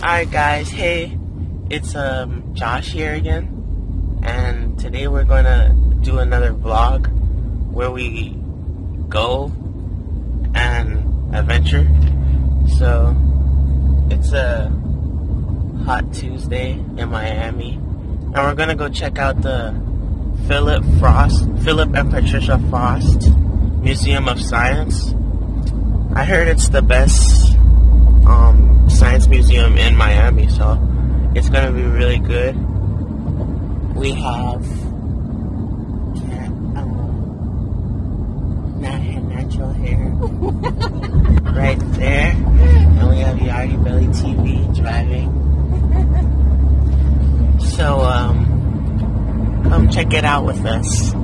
Alright guys, hey, it's Josh here again, and today we're gonna do another vlog where we go and adventure. So it's a hot Tuesday in Miami, and we're gonna go check out the Phillip and Patricia Frost Museum of Science. I heard it's the best science museum in Miami, so it's gonna be really good. We have natural hair right there, and we have Yardie Belly TV driving. So come check it out with us.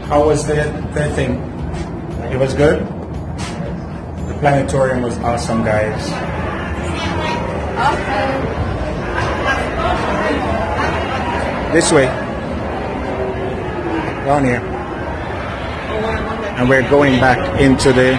How was the thing? It was good? The Planetarium was awesome, guys. This way. Down here. And we're going back into here.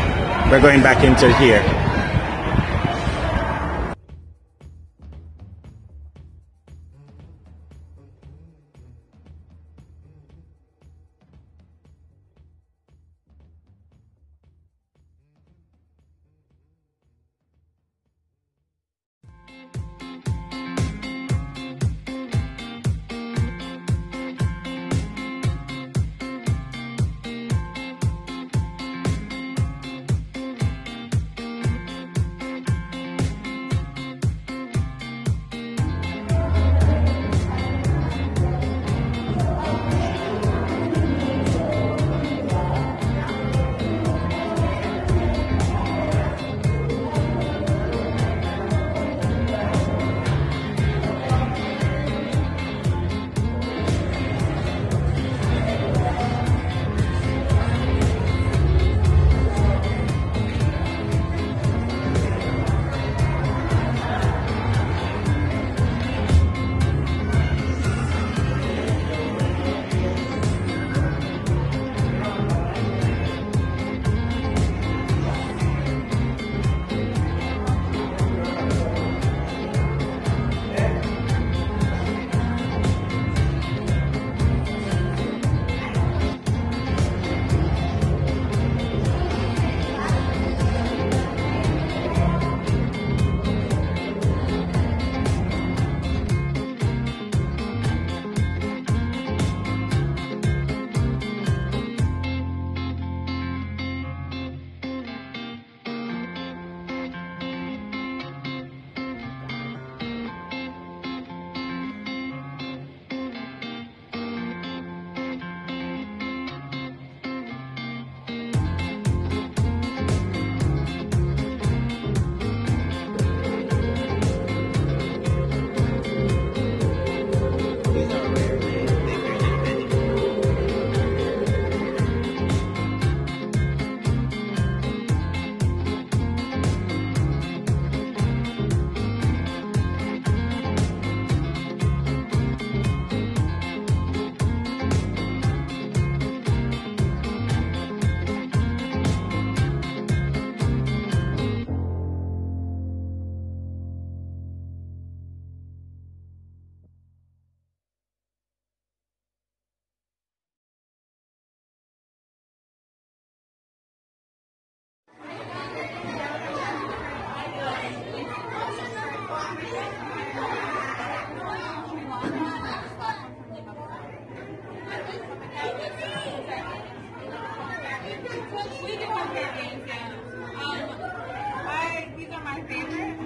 These are my favorite.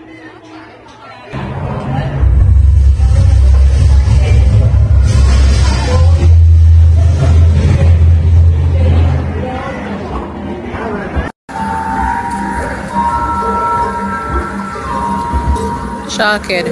Shocked.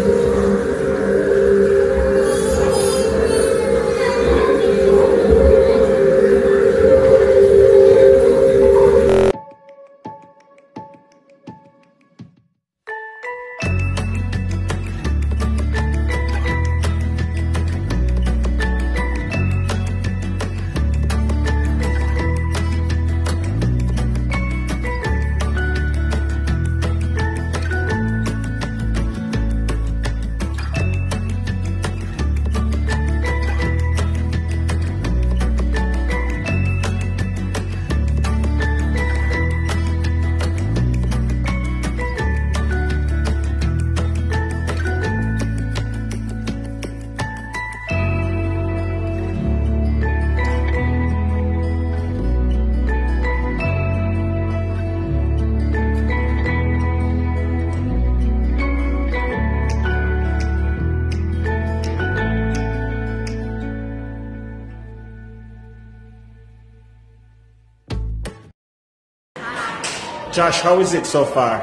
Josh, how is it so far?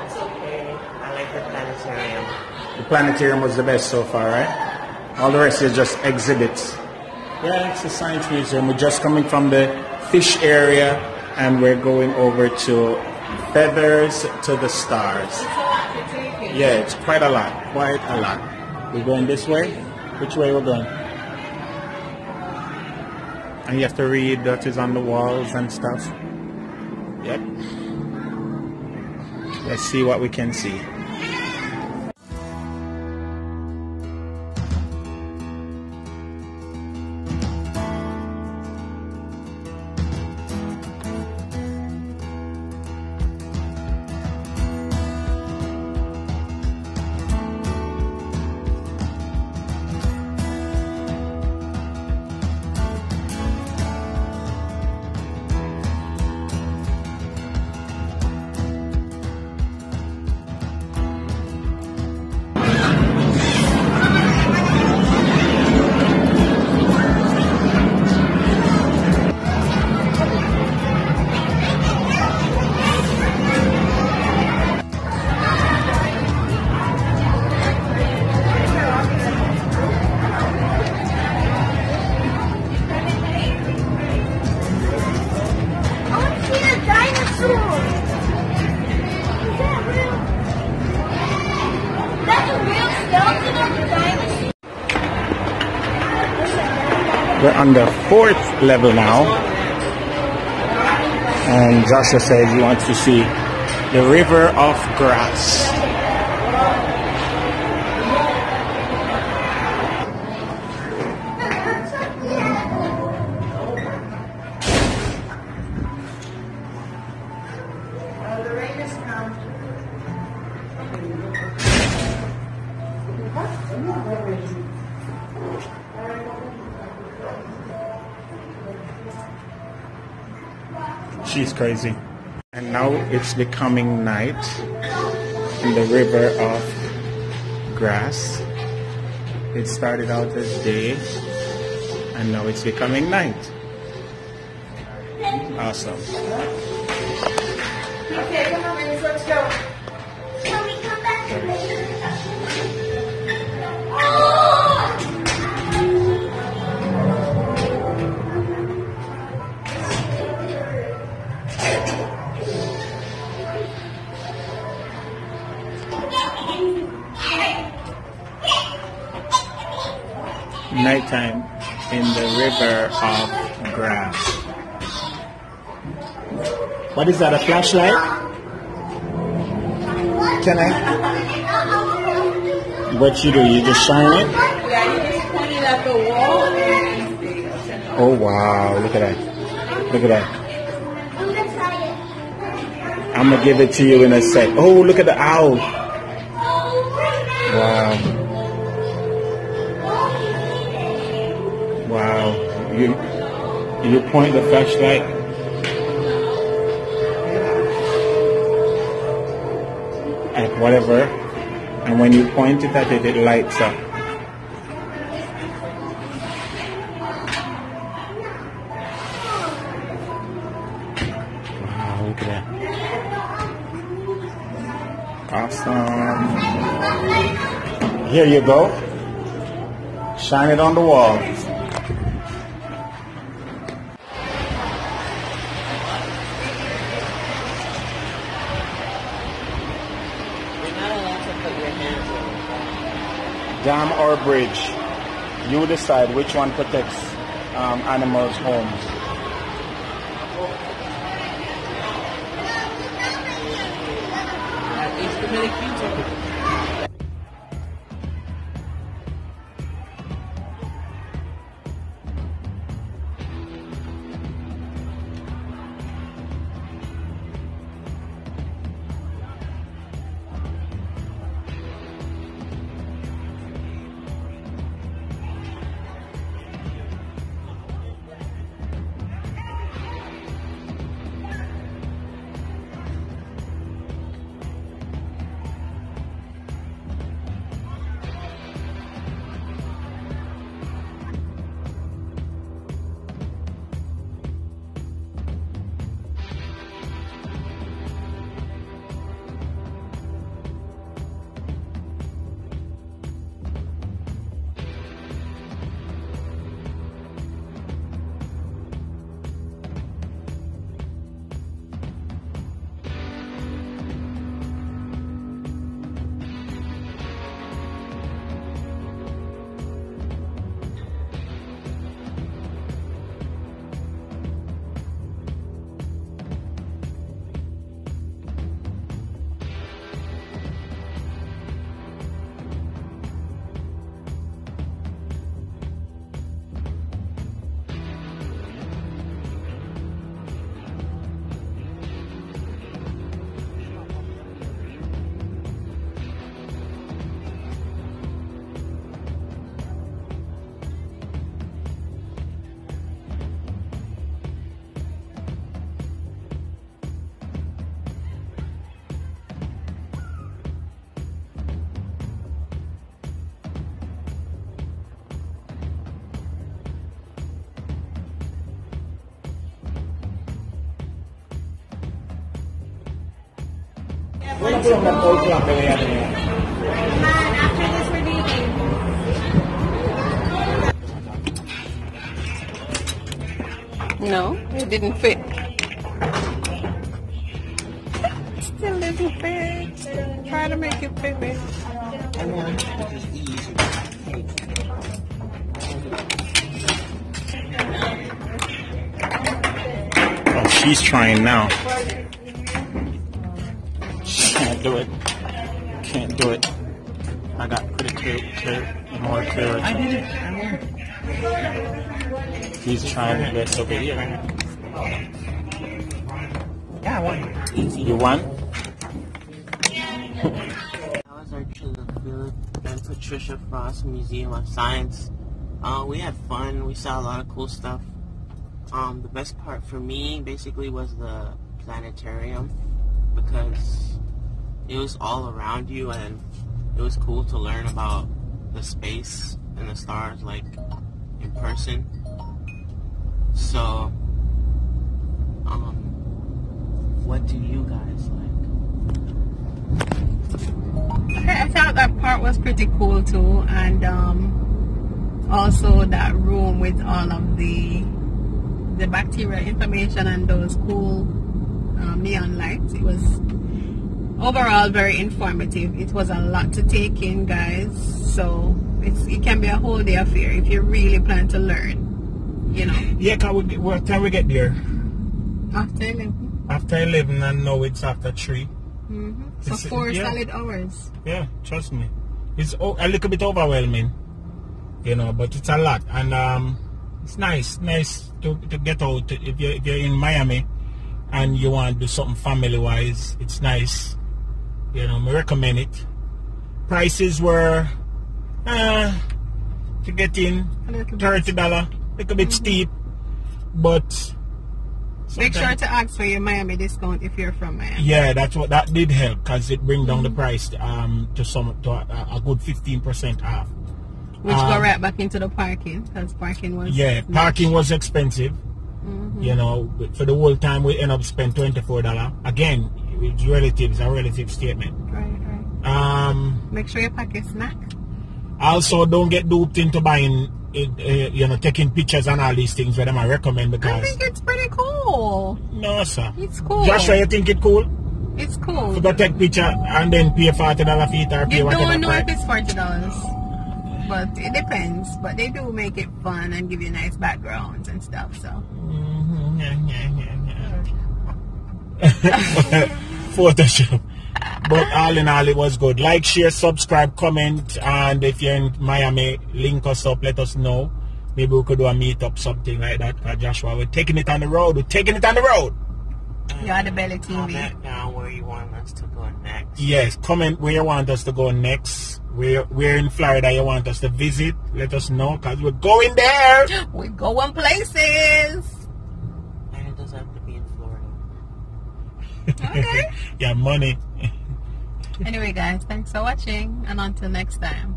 It's okay. I like the planetarium. The planetarium was the best so far, right? All the rest is just exhibits. Yeah, it's a science museum. We're just coming from the fish area and we're going over to feathers to the stars. It's a lot to take Yeah, it's quite a lot. Quite a lot. We're going this way? Which way we're going? And you have to read that is on the walls and stuff. Yep. Let's see what we can see. We're on the 4th level now, and Joshua says he wants to see the river of grass. She's crazy. And now it's becoming night in the river of grass. It started out as day and now it's becoming night. Awesome. Okay, come on, Linus, let's go. Can we come back? Nighttime in the river of grass. What is that, a flashlight? Can I? What you do, you just shine it? Yeah, you just point it at the wall and Oh wow, look at that. Look at that. I'm gonna give it to you in a sec. Oh, look at the owl. Wow. Wow. You point the flashlight. At whatever, and when you point it at it, it lights up. Wow, look at that. Awesome. Here you go. Shine it on the wall. Dam or bridge, you decide which one protects animals' homes. Man, after this we're leaving. No, it didn't fit. Still didn't fit. Try to make it fit, babe. Oh, she's trying now. Can't do it. Can't do it. I got pretty more clear. I did it. I'm here. He's trying to get over here. Yeah, I won. Easy. You won? That was our trip to the Phillip and Patricia Frost Museum of Science. We had fun. We saw a lot of cool stuff. The best part for me basically was the planetarium because it was all around you and it was cool to learn about the space and the stars like in person. So, what do you guys like? I thought that part was pretty cool too, and also that room with all of the bacterial information and those cool neon lights. It was overall very informative. It was a lot to take in, guys, so it can be a whole day affair if you really plan to learn, you know. Yeah, what time we get there? After 11. After 11, and now it's after 3. So 4 solid hours. Yeah, trust me. It's a little bit overwhelming, you know, but it's a lot. And it's nice to get out. If you're in Miami and you want to do something family-wise, it's nice. You know, I recommend it. Prices were, to get in, $30, a little bit steep, but... Make sure to ask for your Miami discount if you're from Miami. Yeah, that did help because it bring down the price to a good 15% off. Which go right back into the parking because parking was parking was expensive. You know, for the whole time we end up spending $24. Again, it's relative, a relative statement. Right. Make sure you pack a snack. Also, don't get duped into buying you know, taking pictures and all these things where I recommend because I think it's pretty cool. No, sir. It's cool. Joshua, you think it's cool? It's cool. To go take picture and then pay $40 fee or pay whatever. You don't know if it's $40, but it depends. But they do make it fun and give you nice backgrounds and stuff. So. Photoshop. But all in all, it was good. Like, share, subscribe, comment, and if you're in Miami, link us up, let us know. Maybe we could do a meetup, something like that. Because Joshua, we're taking it on the road. You're the belly TV. Comment down where you want us to go next. Yes, comment where you want us to go next. Where in Florida you want us to visit. Let us know, because we're going there. We're going places. And it doesn't have to be in Florida. Okay. Yeah, money. Anyway, guys, thanks for watching, and until next time.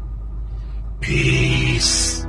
Peace.